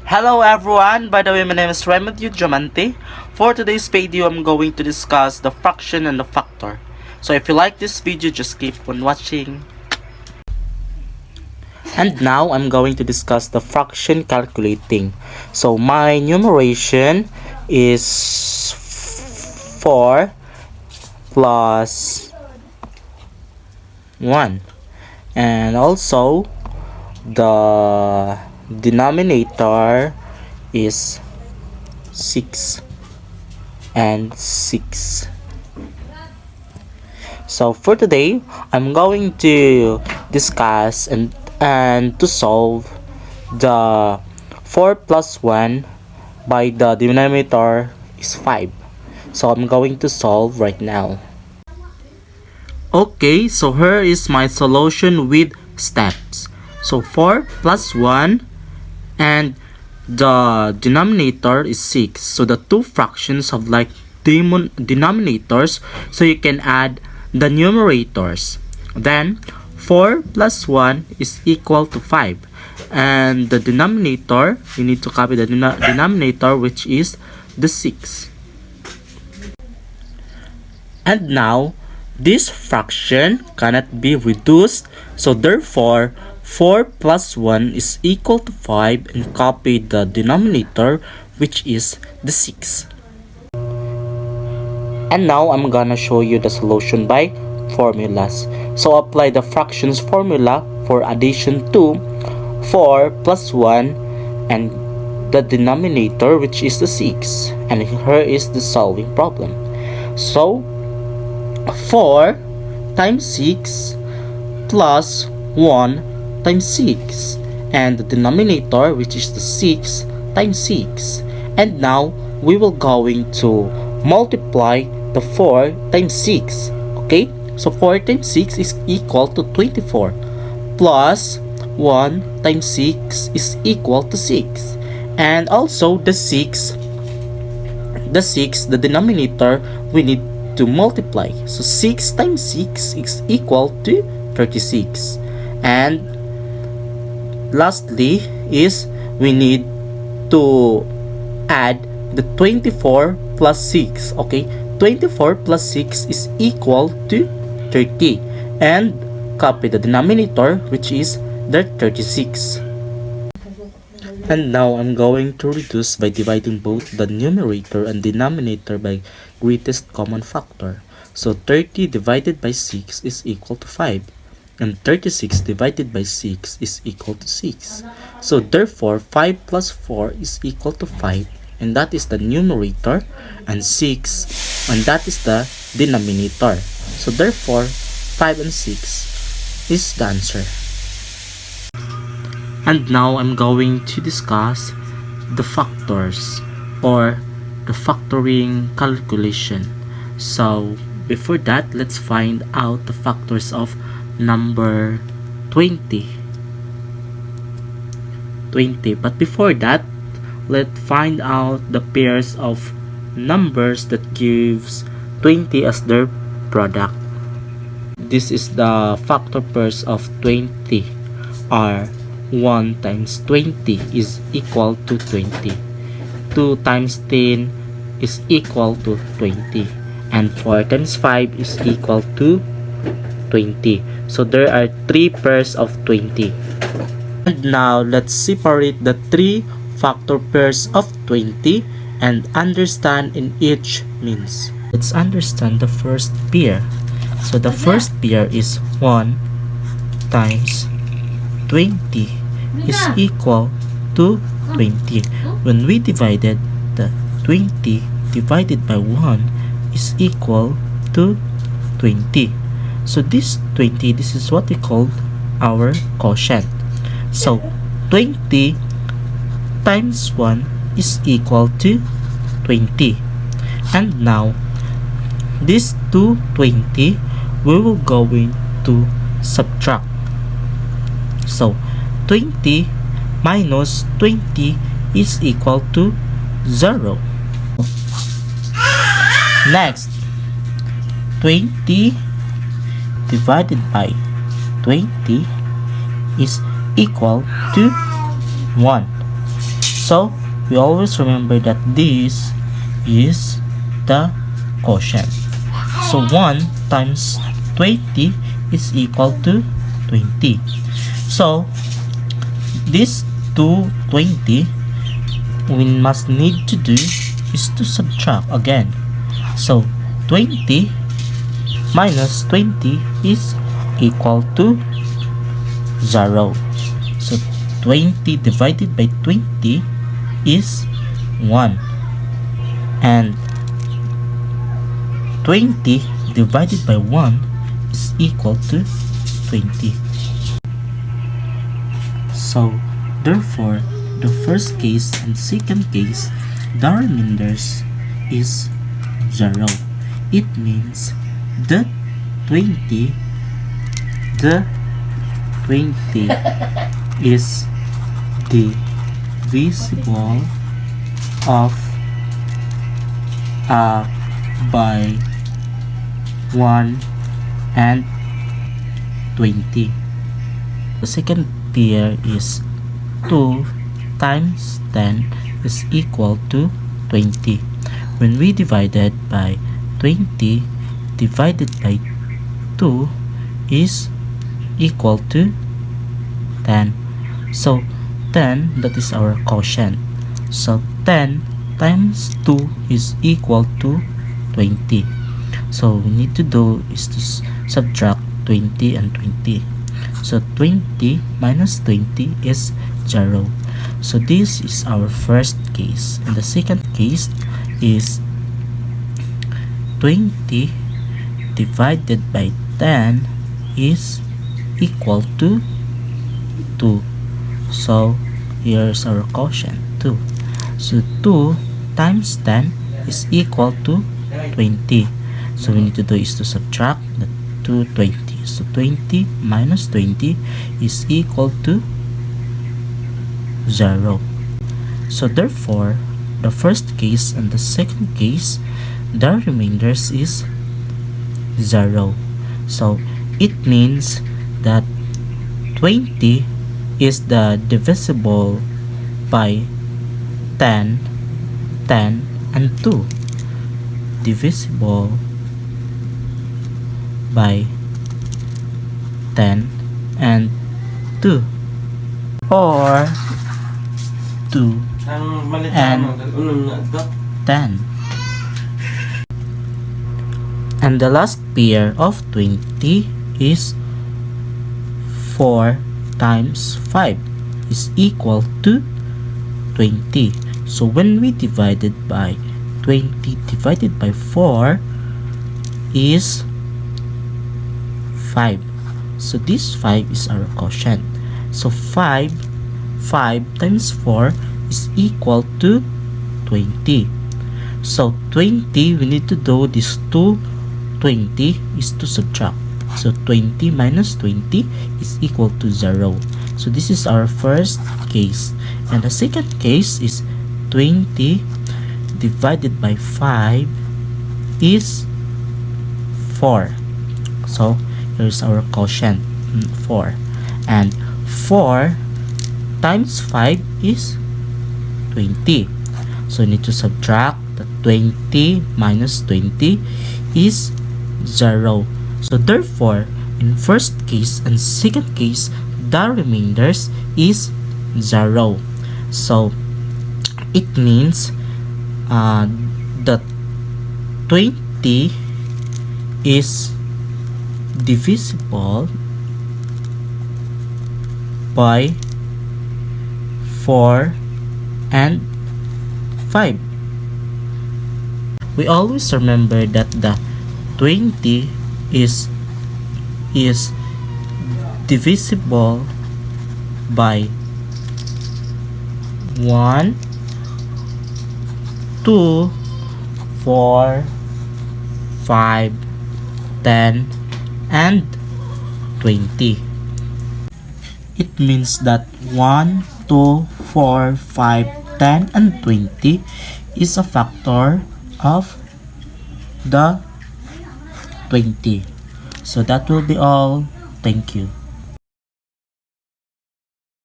Hello everyone, by the way my name is Remedio Diamante. For today's video I'm going to discuss the fraction and the factor. So if you like this video, just keep on watching. And now I'm going to discuss the fraction calculating. So my numeration is 4 plus 1, and also the denominator is 6 and 6. So for today I'm going to discuss and to solve the 4 plus 1 by the denominator is 5. So I'm going to solve right now. Okay, so here is my solution with steps. So 4 plus 1 and the denominator is 6. So the two fractions have like denominators, so you can add the numerators. Then 4 plus 1 is equal to 5. And the denominator, you need to copy the denominator, which is the 6. And now, this fraction cannot be reduced, so therefore 4 plus 1 is equal to 5, and copy the denominator, which is the 6. And now I'm gonna show you the solution by formulas. So apply the fractions formula for addition to 4 plus 1 and the denominator, which is the 6. And here is the solving problem. So 4 times 6 plus 1 times 6, and the denominator, which is the 6 times 6. And now we will going to multiply the 4 times 6. Okay, so 4 times 6 is equal to 24, plus 1 times 6 is equal to 6, and also the 6, the denominator, we need to multiply. So 6 times 6 is equal to 36. And lastly is we need to add the 24 plus 6. Okay, 24 plus 6 is equal to 30, and copy the denominator, which is the 36. And now I'm going to reduce by dividing both the numerator and denominator by greatest common factor. So 30 divided by 6 is equal to 5, and 36 divided by 6 is equal to 6. So therefore 5 plus 4 is equal to 5, and that is the numerator, and 6, and that is the denominator. So therefore 5 and 6 is the answer. And now I'm going to discuss the factors or the factoring calculation. So before that, let's find out the factors of number 20. But before that, let's find out the pairs of numbers that gives 20 as their product. This is the factor pairs of 20 are 1 times 20 is equal to 20. 2 times 10 is equal to 20. And 4 times 5 is equal to 20. So there are 3 pairs of 20. And now let's separate the 3 factor pairs of 20 and understand in each means. Let's understand the first pair. So the first pair is 1 times 20 is equal to 20. When we divided the 20 divided by 1 is equal to 20. So this 20, this is what we call our quotient. So 20 times 1 is equal to 20. And now this 220 we will going to subtract. So 20 minus 20 is equal to 0. Next, 20 divided by 20 is equal to 1. So we always remember that this is the quotient. So 1 times 20 is equal to 20. So this 220 we must need to do is to subtract again. So 20 minus 20 is equal to 0. So 20 divided by 20 is 1, and 20 divided by 1 is equal to 20. So therefore the first case and second case, the remainders is 0. It means the 20 is divisible of by 1 and 20. The second pair is 2 times 10 is equal to 20. When we divided by 20 divided by 2 is equal to 10. So 10, that is our quotient. So 10 times 2 is equal to 20. So we need to do is to subtract 20 and 20. So 20 minus 20 is 0. So this is our first case, and the second case is 20 divided by 10 is equal to 2. So here's our quotient, 2. So 2 times 10 is equal to 20. So we need to do is to subtract the 220. So 20 minus 20 is equal to 0. So therefore the first case and the second case, the remainders is 0. So it means that 20 is the divisible by 10, 10 and 2. Divisible by 10 and 2, or 2 and 10. And the last pair of 20 is 4 times 5 is equal to 20. So when we divided by 20 divided by 4 is 5. So this 5 is our quotient. So 5 times 4 is equal to 20. So 20, we need to do this 220 is to subtract. So 20 minus 20 is equal to 0. So this is our first case. And the second case is 20 divided by 5 is 4. So here's our quotient, 4. And 4 times 5 is 20. So we need to subtract the 20 minus 20 is 0. So therefore, in first case and second case, the remainders is 0. So it means that 20 is divisible by 4 and 5. We always remember that the 20 is divisible by 1, 2, 4, 5, 10 and 20. It means that 1, 2, 4, 5, 10 and 20 is a factor of the 20. So that will be all. Thank you.